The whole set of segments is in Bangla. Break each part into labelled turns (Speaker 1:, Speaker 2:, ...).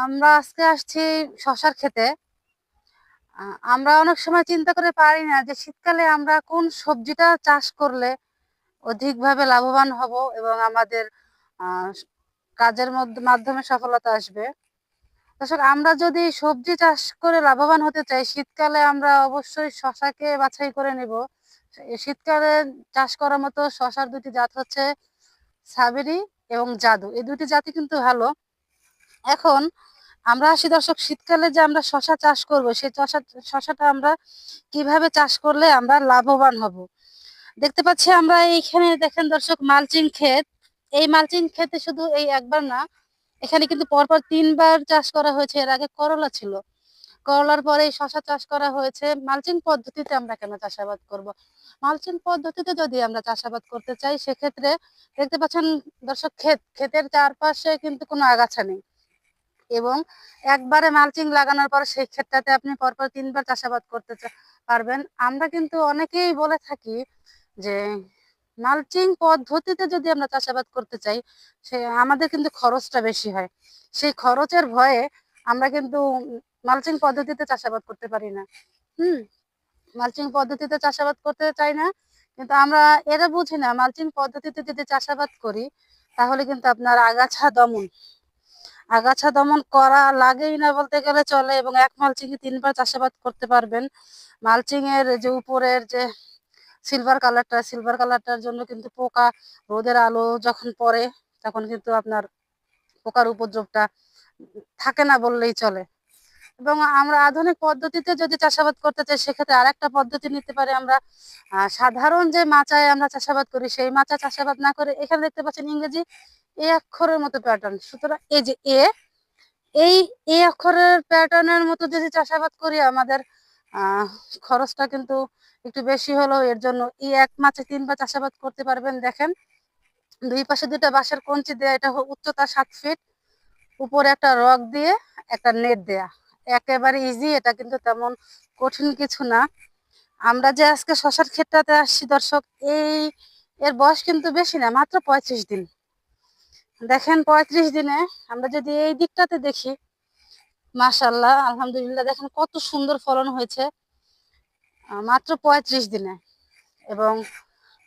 Speaker 1: আমরা আজকে আসছি শশার ক্ষেতে। আমরা অনেক সময় চিন্তা করে পারি না যে শীতকালে আমরা কোন সবজিটা চাষ করলে অধিকভাবে লাভবান হব এবং আমাদের আহ, কাজের মাধ্যমে সফলতা আসবে। দর্শক, আমরা যদি সবজি চাষ করে লাভবান হতে চাই, শীতকালে আমরা অবশ্যই শশাকে বাছাই করে নিব। এই শীতকালে চাষ করার মতো শশার দুটি জাত হচ্ছে সাবেরি এবং জাদু। এই দুটি জাতি কিন্তু ভালো। এখন আমরা আসি দর্শক, শীতকালে যে আমরা শশা চাষ করব, সেই শশাটা আমরা কিভাবে চাষ করলে আমরা লাভবান হব। দেখতে পাচ্ছি আমরা এইখানে, দেখেন দর্শক, মালচিং ক্ষেত। এই মালচিং ক্ষেতে শুধু এই একবার না, এখানে কিন্তু পরপর 3বার চাষ করা হয়েছে। এর আগে করলা ছিল, করলার পরে এই শশা চাষ করা হয়েছে। মালচিং পদ্ধতিতে আমরা কেন চাষাবাদ করব? মালচিং পদ্ধতিতে যদি আমরা চাষাবাদ করতে চাই, সেক্ষেত্রে দেখতে পাচ্ছেন দর্শক, ক্ষেতের চারপাশে কিন্তু কোনো আগাছা নেই এবং একবারে মালচিং লাগানোর পর সেই ক্ষেতটাতে আপনি পরপর 3বার চাষাবাদ করতে পারবেন। আমরা কিন্তু অনেকেই বলে থাকি যে মালচিং পদ্ধতিতে যদি আমরা চাষাবাদ করতে চাই, সে আমাদের কিন্তু খরচটা বেশি হয়। সেই খরচের ভয়ে আমরা কিন্তু মালচিং পদ্ধতিতে চাষাবাদ করতে পারি না। হুম মালচিং পদ্ধতিতে চাষাবাদ করতে চাই না, কিন্তু আমরা এরা বুঝি না মালচিং পদ্ধতিতে যদি চাষাবাদ করি, তাহলে কিন্তু আপনার আগাছা দমন করা লাগেই না বলতে গেলে চলে, এবং এক মালচিং এ 3বার চাষাবাদ করতে পারবেন। মালচিং এর যে উপরের যে সিলভার কালারটার জন্য কিন্তু পোকা, রোদের আলো যখন পড়ে তখন কিন্তু আপনার পোকার উপদ্রবটা থাকে না বললেই চলে। এবং আমরা আধুনিক পদ্ধতিতে যদি চাষাবাদ করতে চাই, সেক্ষেত্রে আরেকটা পদ্ধতি নিতে পারি আমরা। সাধারণ যে মাচায় আমরা চাষাবাদ করি, সেই মাচা চাষাবাদ না করে, এখানে দেখতে পাচ্ছেন ইংরেজি এ অক্ষরের মতো প্যাটার্ন, সুতরাং এই যে এই এই অক্ষরের প্যাটার্নের মতো যদি চাষাবাদ করি, আমাদের আহ খরচটা কিন্তু একটু বেশি হলেও এর জন্য এই এক মাচে 3বার চাষাবাদ করতে পারবেন। দেখেন, দুই পাশে দুটা বাঁশের কঞ্চি দেয়া, এটা উচ্চতা 7 ফিট, উপরে একটা রক দিয়ে একটা নেট দেয়া, একেবারে ইজি। এটা কিন্তু তেমন কঠিন কিছু না। আমরা যে আজকে শশার ক্ষেতটাতে আসছি দর্শক, এর বয়স কিন্তু বেশি না, মাত্র 35 দিন। দেখেন, 35 দিনে আমরা যদি এই দিকটাতে দেখি, মাশাআল্লাহ, আলহামদুলিল্লাহ, দেখেন কত সুন্দর ফলন হয়েছে মাত্র 35 দিনে। এবং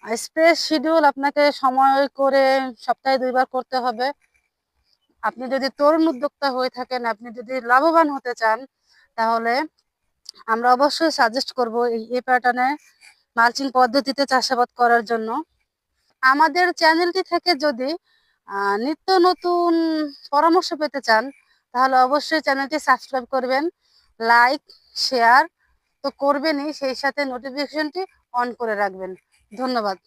Speaker 1: স্প্রে শিডিউল আপনাকে সময় করে সপ্তাহে 2বার করতে হবে। আপনি যদি তরুণ উদ্যোক্তা হয়ে থাকেন, আপনি যদি লাভবান হতে চান, তাহলে আমরা অবশ্যই সাজেস্ট করব এই প্যাটার্নে মালচিং পদ্ধতিতে চাষাবাদ করার জন্য। আমাদের চ্যানেলটি থেকে যদি নিত্য নতুন পরামর্শ পেতে চান, তাহলে অবশ্যই চ্যানেলটি সাবস্ক্রাইব করবেন, লাইক, শেয়ার তো করবেনই, সেই সাথে নোটিফিকেশনটি অন করে রাখবেন। ধন্যবাদ।